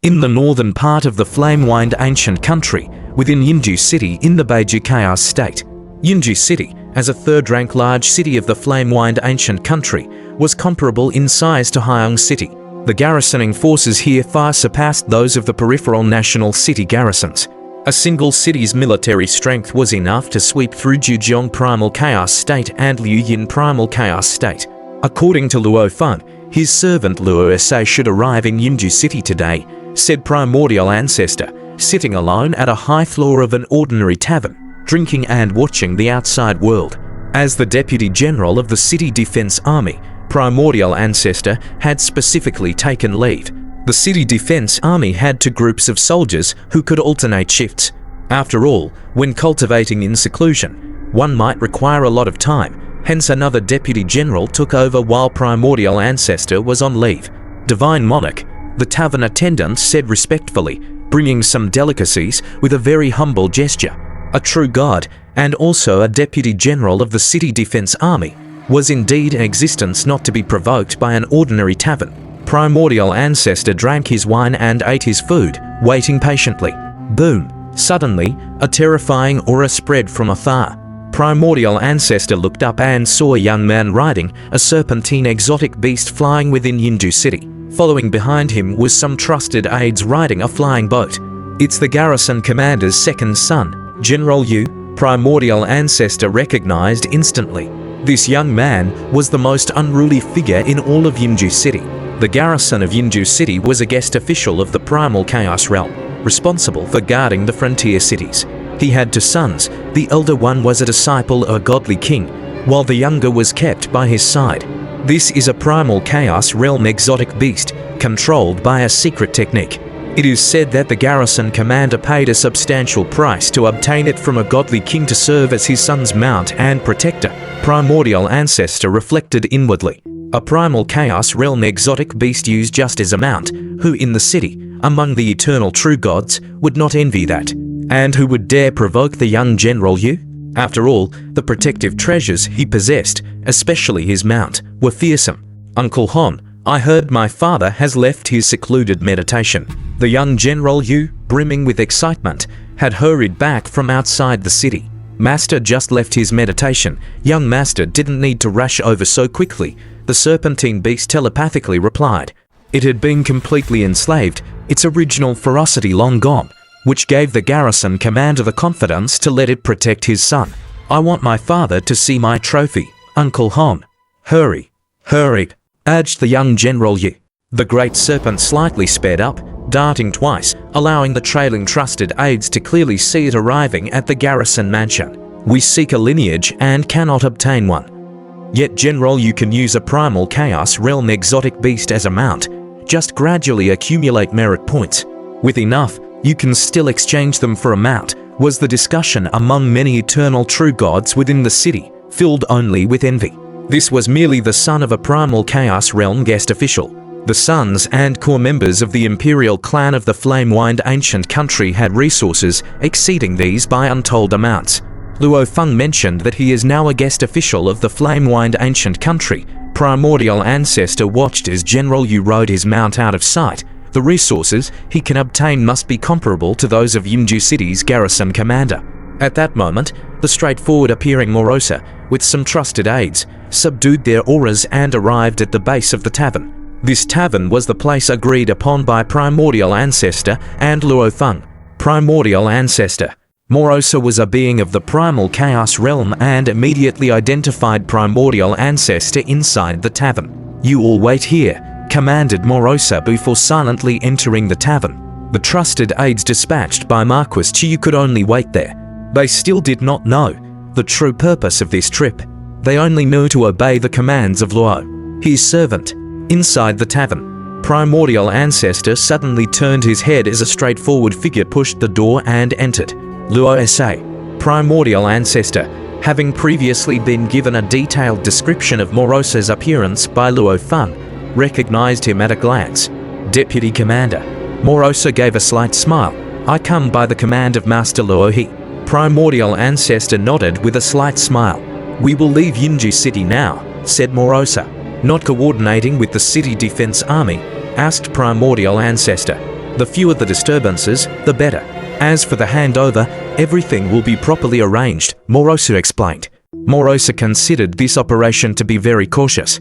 In the northern part of the flame-wined ancient country, within Yinju City in the Beiju Chaos State. Yinju City, as a third-rank large city of the flame-wined ancient country, was comparable in size to Hyung City. The garrisoning forces here far surpassed those of the peripheral national city garrisons. A single city's military strength was enough to sweep through Zhejiang Primal Chaos State and Liuyin Primal Chaos State. According to Luo Feng, his servant Luo Sa should arrive in Yinju City today, said Primordial Ancestor, sitting alone at a high floor of an ordinary tavern, drinking and watching the outside world. As the Deputy General of the City Defense Army, Primordial Ancestor had specifically taken leave. The City Defense Army had two groups of soldiers who could alternate shifts. After all, when cultivating in seclusion, one might require a lot of time, hence another Deputy General took over while Primordial Ancestor was on leave. Divine Monarch, the tavern attendant said respectfully, bringing some delicacies with a very humble gesture. A true god, and also a Deputy General of the City Defense Army, was indeed an existence not to be provoked by an ordinary tavern. Primordial Ancestor drank his wine and ate his food, waiting patiently. Boom! Suddenly, a terrifying aura spread from afar. Primordial Ancestor looked up and saw a young man riding a serpentine exotic beast flying within Yinju City. Following behind him was some trusted aides riding a flying boat. It's the garrison commander's second son, General Yu. Primordial Ancestor recognized instantly. This young man was the most unruly figure in all of Yinju City. The garrison of Yinju City was a guest official of the Primal Chaos Realm, responsible for guarding the frontier cities. He had two sons. The elder one was a disciple of a godly king, while the younger was kept by his side. This is a Primal Chaos Realm exotic beast, controlled by a secret technique. It is said that the garrison commander paid a substantial price to obtain it from a godly king to serve as his son's mount and protector. Primordial Ancestor reflected inwardly. A Primal Chaos Realm exotic beast used just as a mount, who in the city, among the eternal true gods, would not envy that? And who would dare provoke the young General Yu? After all, the protective treasures he possessed, especially his mount, were fearsome. Uncle Hon, I heard my father has left his secluded meditation. The young General Yu, brimming with excitement, had hurried back from outside the city. Master just left his meditation. Young Master didn't need to rush over so quickly, the serpentine beast telepathically replied. It had been completely enslaved, its original ferocity long gone, which gave the garrison commander the confidence to let it protect his son. I want my father to see my trophy, Uncle Hon. Hurry, hurry, urged the young General Yu. The great serpent slightly sped up, darting twice, allowing the trailing trusted aides to clearly see it arriving at the garrison mansion. We seek a lineage and cannot obtain one. Yet General Yu can use a Primal Chaos Realm exotic beast as a mount. Just gradually accumulate merit points. With enough, you can still exchange them for a mount, was the discussion among many eternal true gods within the city, filled only with envy. This was merely the son of a Primal Chaos Realm guest official. The sons and core members of the imperial clan of the flame-wined ancient country had resources exceeding these by untold amounts. Luo Feng mentioned that he is now a guest official of the flame-wined ancient country. Primordial Ancestor watched as General Yu rode his mount out of sight. The resources he can obtain must be comparable to those of Yinju City's garrison commander. At that moment, the straightforward appearing Morosa, with some trusted aides, subdued their auras and arrived at the base of the tavern. This tavern was the place agreed upon by Primordial Ancestor and Luo Feng. Primordial Ancestor. Morosa was a being of the Primal Chaos Realm and immediately identified Primordial Ancestor inside the tavern. You all wait here, commanded Morosa before silently entering the tavern. The trusted aides dispatched by Marquis Chiu could only wait there. They still did not know the true purpose of this trip. They only knew to obey the commands of Luo, his servant. Inside the tavern, Primordial Ancestor suddenly turned his head as a straightforward figure pushed the door and entered. Luo Sa, Primordial Ancestor, having previously been given a detailed description of Morosa's appearance by Luo Feng, recognized him at a glance. Deputy Commander. Morosa gave a slight smile. I come by the command of Master Luo He. Primordial Ancestor nodded with a slight smile. We will leave Yinju City now, said Morosa. Not coordinating with the City Defense Army, asked Primordial Ancestor. The fewer the disturbances, the better. As for the handover, everything will be properly arranged, Morosa explained. Morosa considered this operation to be very cautious.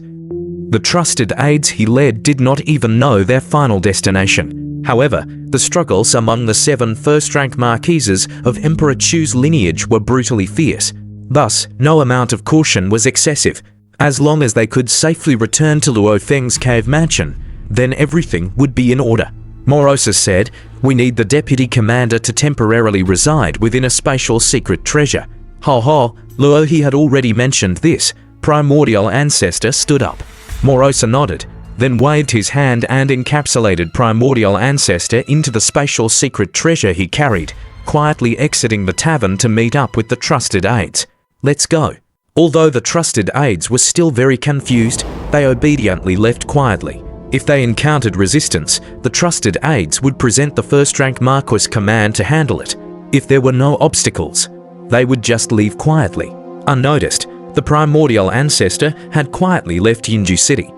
The trusted aides he led did not even know their final destination. However, the struggles among the 7 first-rank marquises of Emperor Chu's lineage were brutally fierce. Thus, no amount of caution was excessive. As long as they could safely return to Luo Feng's cave mansion, then everything would be in order. Morosa said, "We need the deputy commander to temporarily reside within a spatial secret treasure." Ho, Luo he had already mentioned this. Primordial Ancestor stood up. Morosa nodded, then waved his hand and encapsulated Primordial Ancestor into the spatial secret treasure he carried, quietly exiting the tavern to meet up with the trusted aides. "Let's go." Although the trusted aides were still very confused, they obediently left quietly. If they encountered resistance, the trusted aides would present the first-rank Marquis command to handle it. If there were no obstacles, they would just leave quietly. Unnoticed, the Primordial Ancestor had quietly left Yinju City.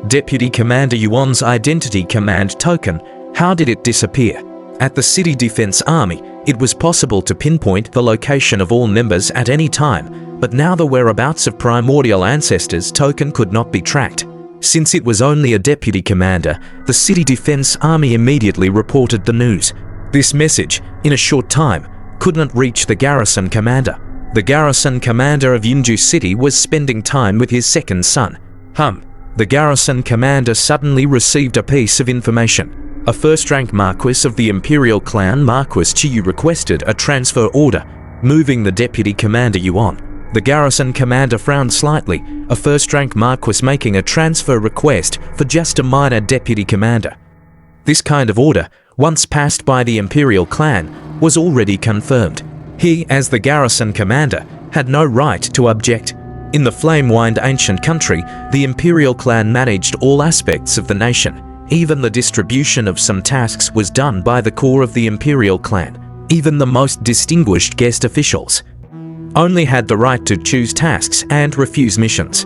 Deputy Commander Yuan's identity command token, how did it disappear? At the City Defense Army, it was possible to pinpoint the location of all members at any time, but now the whereabouts of Primordial Ancestor's token could not be tracked. Since it was only a deputy commander, the City Defense Army immediately reported the news. This message, in a short time, could not reach the garrison commander. The garrison commander of Yinju City was spending time with his second son. The garrison commander suddenly received a piece of information. A first-rank Marquis of the Imperial clan, Marquis Chiyu, requested a transfer order, moving the deputy commander Yuan. The garrison commander frowned slightly, a first-rank Marquis making a transfer request for just a minor deputy commander. This kind of order, once passed by the Imperial clan, was already confirmed. He, as the garrison commander, had no right to object. In the flame-wined ancient country, the Imperial clan managed all aspects of the nation. Even the distribution of some tasks was done by the core of the Imperial clan. Even the most distinguished guest officials only had the right to choose tasks and refuse missions.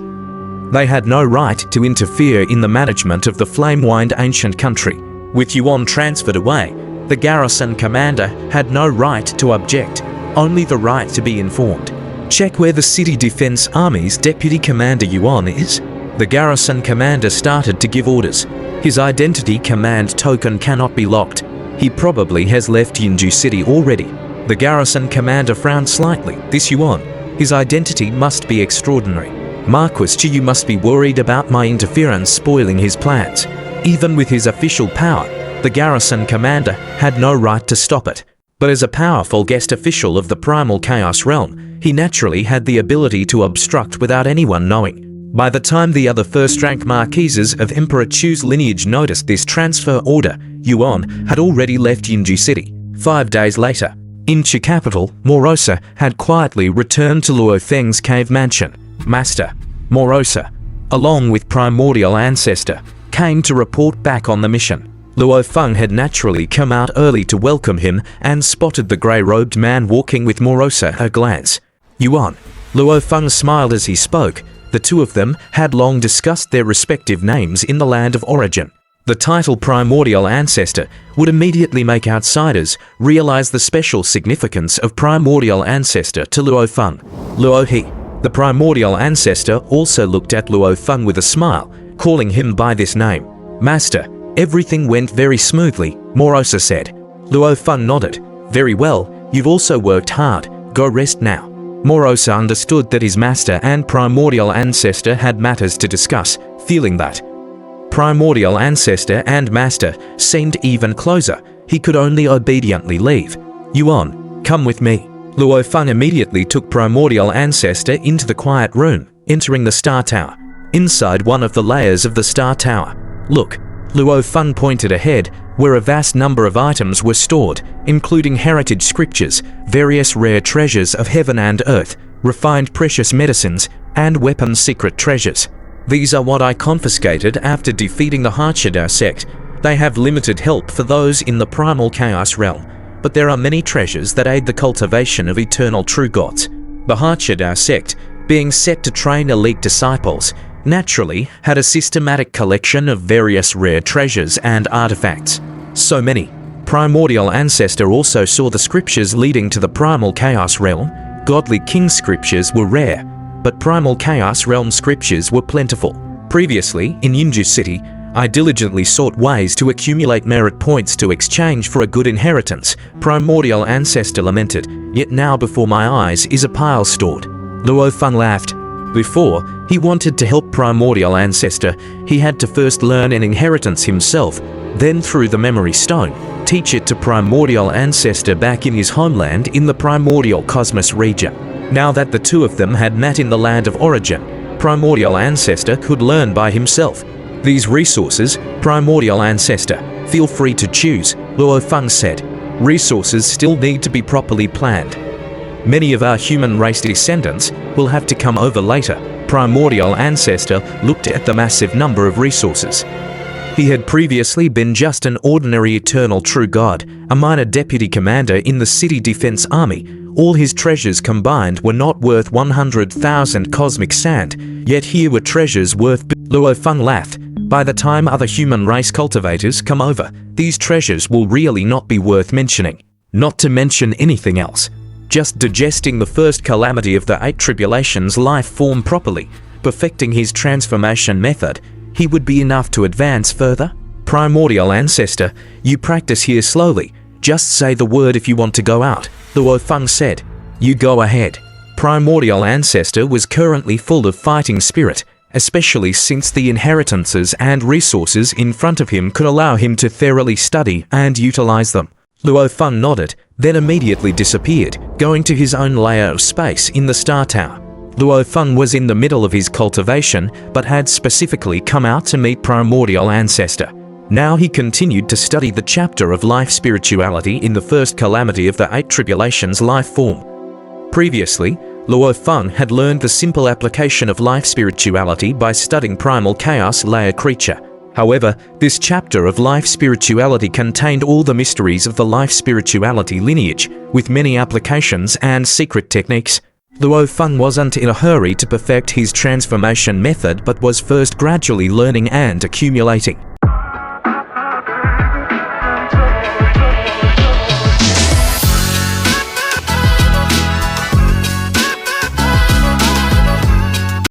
They had no right to interfere in the management of the flame-wined ancient country. With Yuan transferred away, the garrison commander had no right to object, only the right to be informed. Check where the City Defense Army's Deputy Commander Yuan is. The garrison commander started to give orders. His identity command token cannot be locked. He probably has left Yinju City already. The garrison commander frowned slightly. This Yuan, his identity must be extraordinary. Marquis Chiyu must be worried about my interference spoiling his plans. Even with his official power, the garrison commander had no right to stop it. But as a powerful guest official of the primal chaos realm, he naturally had the ability to obstruct without anyone knowing. By the time the other first-rank marquises of Emperor Chu's lineage noticed this transfer order, Yuan had already left Yinju City. 5 days later, in Chu capital, Morosa had quietly returned to Luo Feng's cave mansion. Master Morosa, along with Primordial Ancestor, came to report back on the mission. Luo Feng had naturally come out early to welcome him and spotted the grey-robed man walking with Morosa at a glance. Yuan. Luo Feng smiled as he spoke. The two of them had long discussed their respective names in the land of origin. The title Primordial Ancestor would immediately make outsiders realize the special significance of Primordial Ancestor to Luo Feng. Luo He. The Primordial Ancestor also looked at Luo Feng with a smile, calling him by this name. Master, everything went very smoothly, Morosa said. Luo Feng nodded. Very well, you've also worked hard. Go rest now. Morosa understood that his master and Primordial Ancestor had matters to discuss, feeling that Primordial Ancestor and Master seemed even closer. He could only obediently leave. Yuan, come with me. Luo Feng immediately took Primordial Ancestor into the quiet room, entering the Star Tower. Inside one of the layers of the Star Tower, look, Luo Feng pointed ahead, where a vast number of items were stored, including heritage scriptures, various rare treasures of heaven and earth, refined precious medicines, and weapon secret treasures. These are what I confiscated after defeating the Hachidar sect. They have limited help for those in the primal chaos realm, but there are many treasures that aid the cultivation of eternal true gods. The Hachidar sect, being set to train elite disciples, naturally had a systematic collection of various rare treasures and artifacts. So many. Primordial Ancestor also saw the scriptures leading to the Primal Chaos Realm. Godly King scriptures were rare, but Primal Chaos Realm scriptures were plentiful. Previously, in Yunju City, I diligently sought ways to accumulate merit points to exchange for a good inheritance, Primordial Ancestor lamented, yet now before my eyes is a pile stored. Luo Feng laughed. Before he wanted to help Primordial Ancestor, he had to first learn an inheritance himself, then through the Memory Stone, teach it to Primordial Ancestor back in his homeland in the Primordial Cosmos region. Now that the two of them had met in the land of origin, Primordial Ancestor could learn by himself. These resources, Primordial Ancestor, feel free to choose, Luo Feng said. Resources still need to be properly planned. Many of our human race descendants will have to come over later. Primordial Ancestor looked at the massive number of resources. He had previously been just an ordinary eternal true god, a minor deputy commander in the city defense army. All his treasures combined were not worth 100,000 cosmic sand, yet here were treasures worth... Luo Feng laughed. By the time other human race cultivators come over, these treasures will really not be worth mentioning. Not to mention anything else. Just digesting the first calamity of the 8 tribulations life form properly, perfecting his transformation method, he would be enough to advance further. Primordial Ancestor, you practice here slowly. Just say the word if you want to go out, Luo Feng said. You go ahead. Primordial Ancestor was currently full of fighting spirit, especially since the inheritances and resources in front of him could allow him to thoroughly study and utilize them. Luo Feng nodded, then immediately disappeared, going to his own layer of space in the Star Tower. Luo Feng was in the middle of his cultivation, but had specifically come out to meet Primordial Ancestor. Now he continued to study the chapter of life spirituality in the first calamity of the 8 tribulations life form. Previously, Luo Feng had learned the simple application of life spirituality by studying Primal Chaos Layer Creature. However, this chapter of life spirituality contained all the mysteries of the life spirituality lineage, with many applications and secret techniques. Luo Feng wasn't in a hurry to perfect his transformation method but was first gradually learning and accumulating.